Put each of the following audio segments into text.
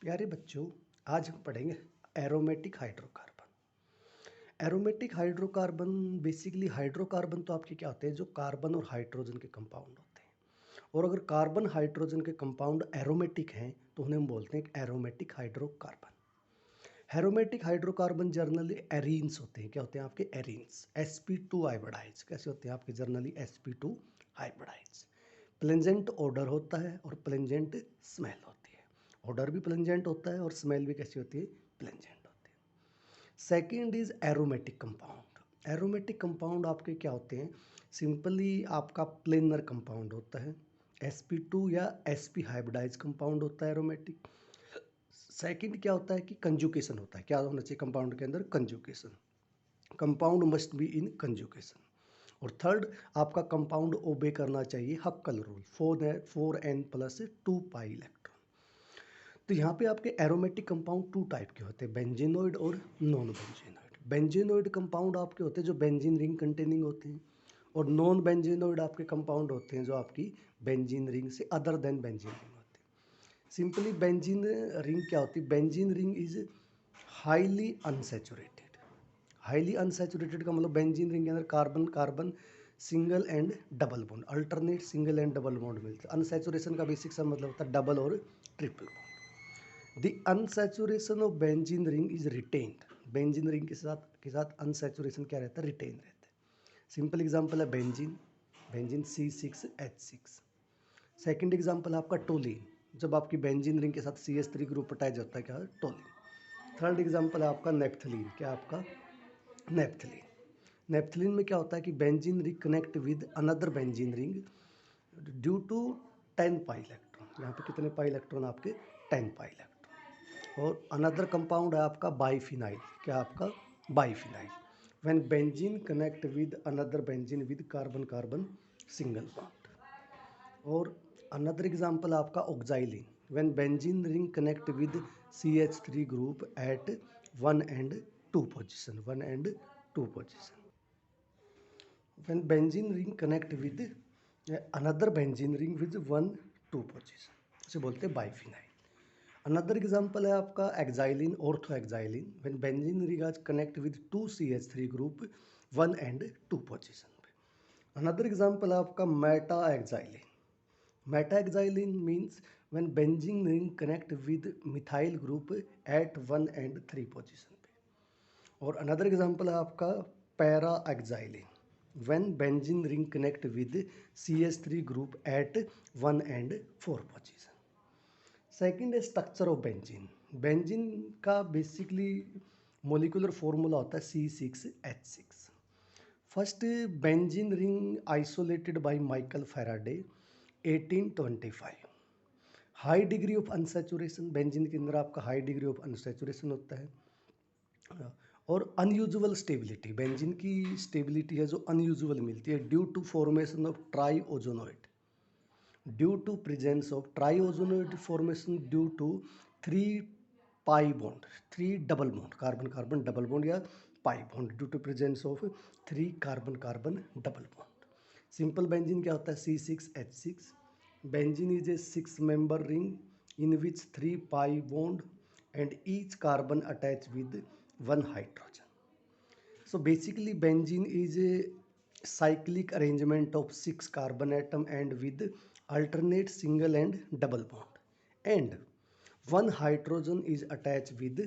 प्यारे बच्चों, आज हम पढ़ेंगे aromatic hydrocarbon. Aromatic hydrocarbon basically hydrocarbon तो आपके क्या होते हैं, जो कार्बन और हाइड्रोजन के कंपाउंड होते हैं। और अगर कार्बन हाइड्रोजन के कंपाउंड एरोमेटिक हैं तो उन्हें हम बोलते हैं aromatic hydrocarbon. Aromatic hydrocarbon generally arenes होते हैं। क्या होते हैं आपके एरीन्स? sp2 hybridise. कैसे होते हैं आपके जर्नली sp2 हाइब्रिडाइज। प्लेंजेंट ऑर्डर होता है और प्लेंजेंट स्मेल होती है। ऑर्डर भी प्लेंजेंट होता है और स्मेल भी कैसी होती है? प्लेंजेंट होती है। Second is aromatic compound. Aromatic compound आपके क्या होते हैं? सिंपली आपका प्लेनर कंपाउंड होता है, sp2 या sp हाइब्रिडाइज कंपाउंड होता है एरोमेटिक। सेकंड क्या होता है कि कंजुकेशन होता है। क्या होना चाहिए कंपाउंड के अंदर? Conjugation. Compound must be in conjugation. और थर्ड, आपका कंपाउंड ओबे करना चाहिए हक्कल रूल, 4n+2 पाई इलेक्ट्रॉन। तो यहाँ पे आपके एरोमेटिक कंपाउंड टू टाइप के होते हैं, बेंजीनोइड और नॉन बेंजीनोइड। बेंजीनोइड कंपाउंड आपके होते हैं जो बेंजीन रिंग कंटेनिंग होते हैं, और नॉन बेंजीनोइड आपके कंपाउंड होते हैं जो आपकी बेंजीन रिंग से अदर देन बेंजीन रिंग होते हैं। सिंपली बेंजीन रिंग क्या होती है? Benzene ring is highly unsaturated. Highly unsaturated का मतलब बेंजीन रिंग के अंदर carbon carbon single and double bond, alternate single and double bond मिलते हैं। अनसेचुरेशन का बेसिक सा मतलब होता है डबल और triple bond. The unsaturation of benzene ring is retained. Benzene ring के साथ अनसेचुरेशन क्या रहता है? रिटेन रहता है। सिंपल एग्जांपल है benzene, benzene C6H6। Second example है आपका टोलिन, जब आपकी बेंजीन रिंग के साथ CH3 ग्रुप अटैच होता है, क्या है? टोलिन। थर्ड एग्जांपल है आपका नेप्थलीन। क्या आपका? नेप्थलीन। नेप्थलीन में क्या होता है कि benzene ring connect with another benzene ring due to 10 pi electron. यहाँ पे कितने पाई इलेक्ट्रॉन? आपके 10 पाई इलेक्ट्रॉन। और अनदर कंपाउंड है आपका बाईफिनाइल। क्या आपका? Biphenyl. When benzene connect with another benzene with carbon carbon single bond. और अनदर एग्जांपल आपका xylene, when benzene ring connect with CH3 group at 1 and 2 position, 1 and 2 position. when benzene ring connect with another benzene ring with 1 2 position, उसे बोलते हैं biphenyl. Another example है आपका xylene, ortho xylene, when benzene ring connect with 2 CH3 group 1 and 2 position पे। Another example है आपका meta xylene. Meta xylene means when benzene ring connect with methyl group at 1 and 3 position पे। और another example है आपका para xylene, when benzene ring connect with CH3 group at 1 and 4 position। Second है structure of benzene. Benzene का basically molecular formula होता है C6H6। First, benzene ring isolated by Michael Faraday 1825। High degree of unsaturation, benzene के अंदर आपका high degree of unsaturation होता है। और अनयूजुअल स्टेबिलिटी, बेंजीन की स्टेबिलिटी है जो अनयूजुअल मिलती है due to formation of triozonide, due to presence of triozonide formation due to 3 pi bond, 3 double bond, carbon carbon double bond या pi bond, due to presence of 3 carbon carbon double bond. Simple benzene क्या होता है? C6H6। Benzene is a 6 member ring in which 3 pi bond and each carbon attach with 1 hydrogen. So basically benzene is a cyclic arrangement of 6 carbon atom and with alternate single and double bond, and 1 hydrogen is attached with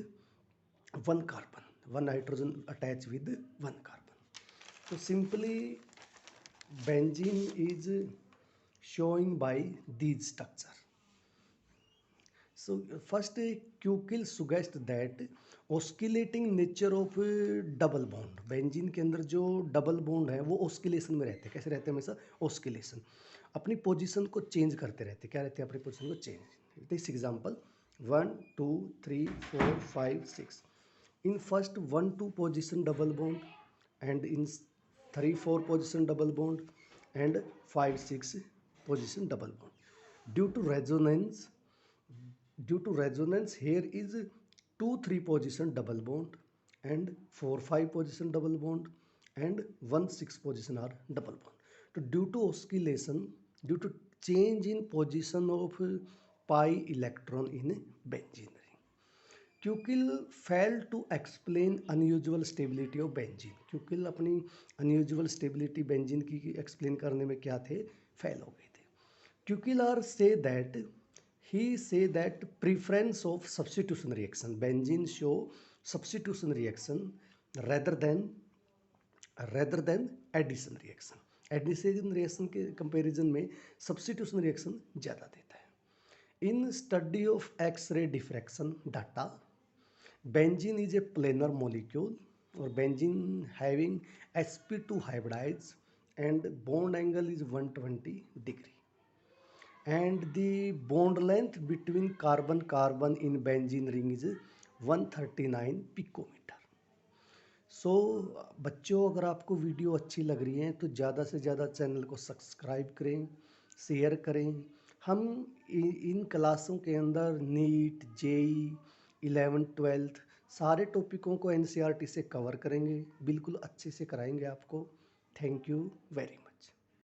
1 carbon, 1 hydrogen attached with 1 carbon. So simply benzene is showing by these structure. So first, Kukil suggest that oscillating nature of double bond, benzene के अंदर जो double bond है वो oscillation में रहते हैं। कैसे रहते हैं? हमेशा ऑस्किलेशन, अपनी पोजीशन को चेंज करते रहते हैं। क्या रहते हैं? अपनी पोजीशन को change. This example 1 2 3 4 5 6, in first 1 2 position double bond and in 3 4 position double bond and 5 6 position double bond due to resonance. Due to resonance, here is 2 3 position double bond and 4 5 position double bond and 1 6 position are double bond. So due to oscillation, due to change in position of pi electron in benzene ring, Kekule fail to explain unusual stability of benzene. Kekule अपनी unusual stability benzene की explain करने में क्या थे, fail हो गए थे। क्यूकिलर से that preference of substitution reaction, benzene show substitution reaction rather than addition reaction. Addition reaction के कंपैरिजन में सब्स्टिट्यूशन रिएक्शन ज़्यादा देता है। In study of X-ray diffraction data, benzene is a planar molecule और benzene having sp2 hybridize and bond angle is 120 degree and the bond length between carbon carbon in benzene ring is 139 picometer। सो बच्चों, अगर आपको video अच्छी लग रही है तो ज़्यादा से ज़्यादा चैनल को सब्सक्राइब करें, शेयर करें। हम इन क्लासों के अंदर नीट, जेई, 11th-12th सारे टॉपिकों को एनसीईआरटी से कवर करेंगे, बिल्कुल अच्छे से कराएंगे आपको। Thank you very much.